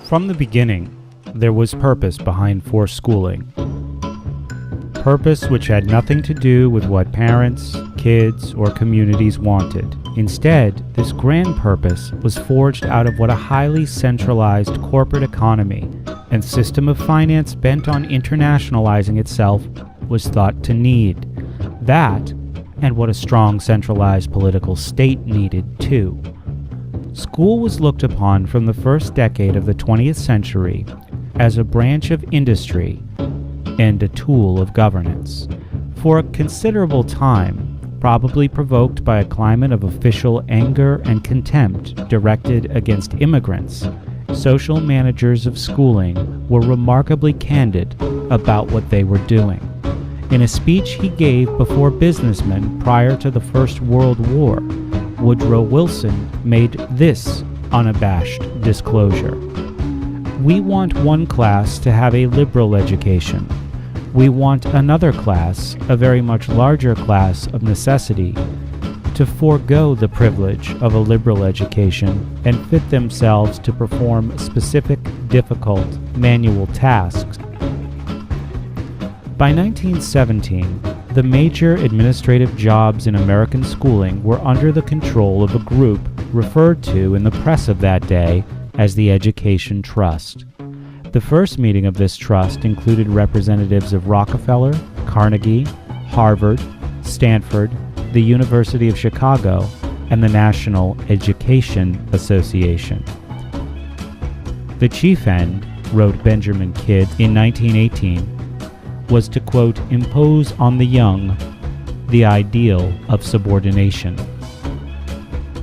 From the beginning, there was purpose behind forced schooling. Purpose which had nothing to do with what parents, kids, or communities wanted. Instead, this grand purpose was forged out of what a highly centralized corporate economy and system of finance bent on internationalizing itself was thought to need. That, and what a strong centralized political state needed too. School was looked upon from the first decade of the 20th century as a branch of industry and a tool of governance. For a considerable time, probably provoked by a climate of official anger and contempt directed against immigrants, social managers of schooling were remarkably candid about what they were doing. In a speech he gave before businessmen prior to the First World War, Woodrow Wilson made this unabashed disclosure. We want one class to have a liberal education. We want another class, a very much larger class of necessity, to forego the privilege of a liberal education and fit themselves to perform specific, difficult, manual tasks. By 1917, the major administrative jobs in American schooling were under the control of a group referred to in the press of that day as the Education Trust. The first meeting of this trust included representatives of Rockefeller, Carnegie, Harvard, Stanford, the University of Chicago, and the National Education Association. The chief end, wrote Benjamin Kidd in 1918, was to, quote, impose on the young the ideal of subordination.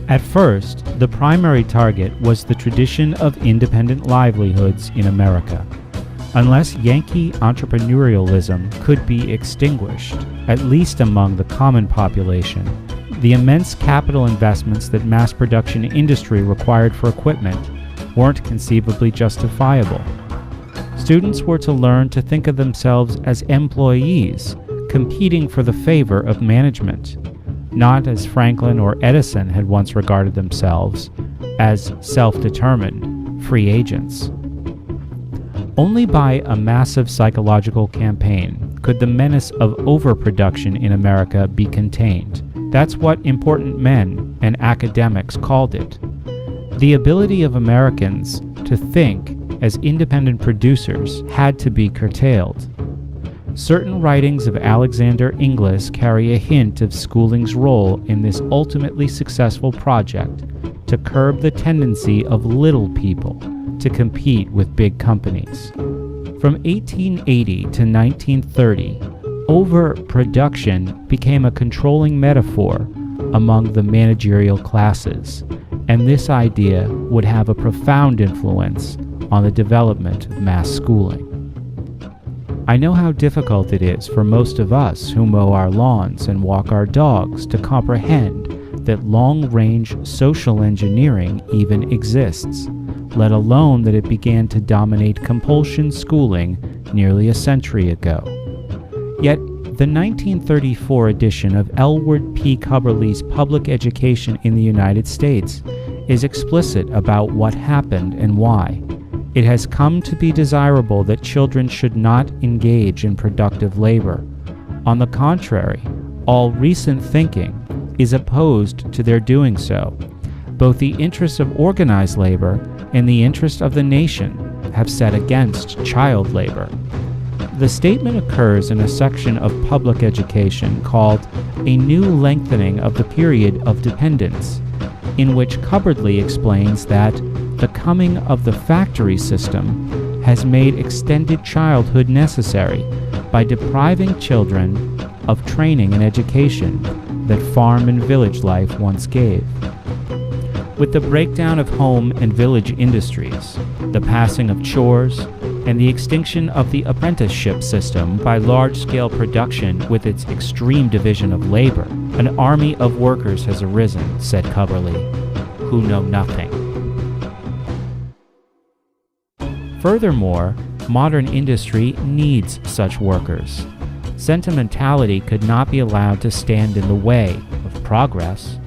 At first, the primary target was the tradition of independent livelihoods in America. Unless Yankee entrepreneurialism could be extinguished, at least among the common population, the immense capital investments that mass production industry required for equipment weren't conceivably justifiable. Students were to learn to think of themselves as employees, competing for the favor of management, not as Franklin or Edison had once regarded themselves, as self-determined free agents. Only by a massive psychological campaign could the menace of overproduction in America be contained. That's what important men and academics called it. The ability of Americans to think as independent producers had to be curtailed. Certain writings of Alexander Inglis carry a hint of schooling's role in this ultimately successful project to curb the tendency of little people to compete with big companies. From 1880 to 1930, overproduction became a controlling metaphor among the managerial classes, and this idea would have a profound influence on the development of mass schooling. I know how difficult it is for most of us who mow our lawns and walk our dogs to comprehend that long-range social engineering even exists, let alone that it began to dominate compulsion schooling nearly a century ago. Yet, the 1934 edition of Elwood P. Cubberley's Public Education in the United States is explicit about what happened and why. It has come to be desirable that children should not engage in productive labor. On the contrary, all recent thinking is opposed to their doing so. Both the interests of organized labor and the interest of the nation have set against child labor. The statement occurs in a section of public education called A New Lengthening of the Period of Dependence, in which Cubberley explains that the coming of the factory system has made extended childhood necessary by depriving children of training and education that farm and village life once gave. With the breakdown of home and village industries, the passing of chores, and the extinction of the apprenticeship system by large-scale production with its extreme division of labor, an army of workers has arisen, said Cubberley, who know nothing. Furthermore, modern industry needs such workers. Sentimentality could not be allowed to stand in the way of progress.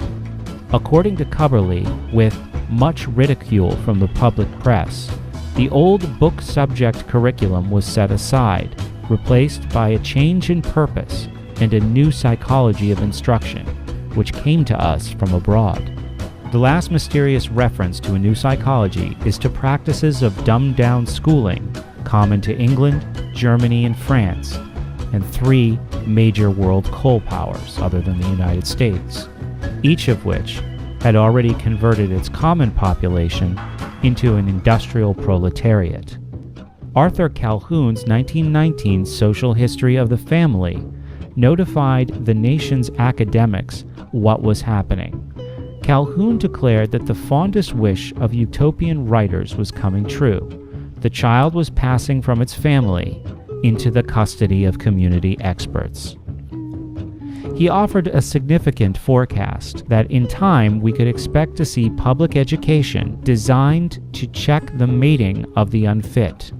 According to Cubberley, with much ridicule from the public press, The old book subject curriculum was set aside, replaced by a change in purpose and a new psychology of instruction, which came to us from abroad. The last mysterious reference to a new psychology is to practices of dumbed-down schooling common to England, Germany, and France, and 3 major world coal powers other than the United States, each of which had already converted its common population into an industrial proletariat. Arthur Calhoun's 1919 Social History of the Family notified the nation's academics what was happening. Calhoun declared that the fondest wish of utopian writers was coming true. The child was passing from its family into the custody of community experts. He offered a significant forecast that in time we could expect to see public education designed to check the mating of the unfit.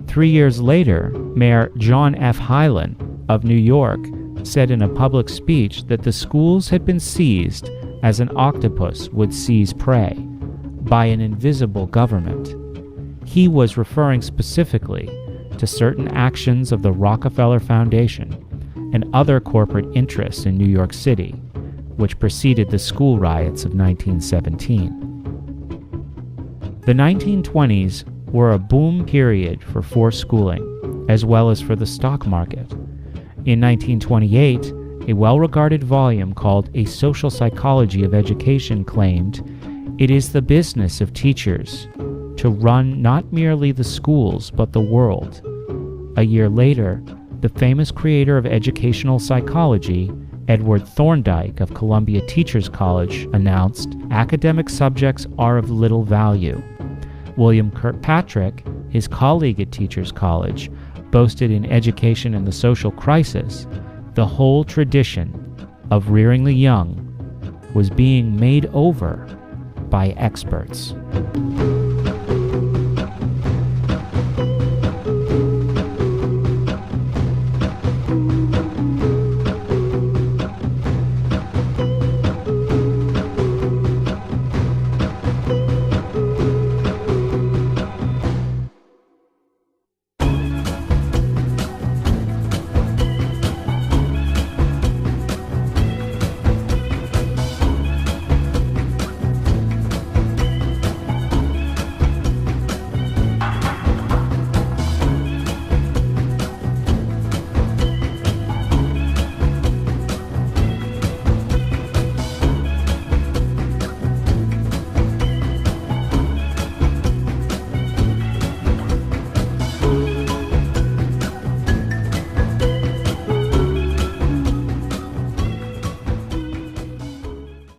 3 years later, Mayor John F. Hylan of New York said in a public speech that the schools had been seized as an octopus would seize prey by an invisible government. He was referring specifically to certain actions of the Rockefeller Foundation and other corporate interests in New York City, which preceded the school riots of 1917. The 1920s were a boom period for forced schooling, as well as for the stock market. In 1928, a well-regarded volume called A Social Psychology of Education claimed, "It is the business of teachers to run not merely the schools but the world." A year later, the famous creator of educational psychology, Edward Thorndike of Columbia Teachers College, announced, "Academic subjects are of little value." William Kirkpatrick, his colleague at Teachers College, boasted in Education and the Social Crisis, the whole tradition of rearing the young was being made over by experts.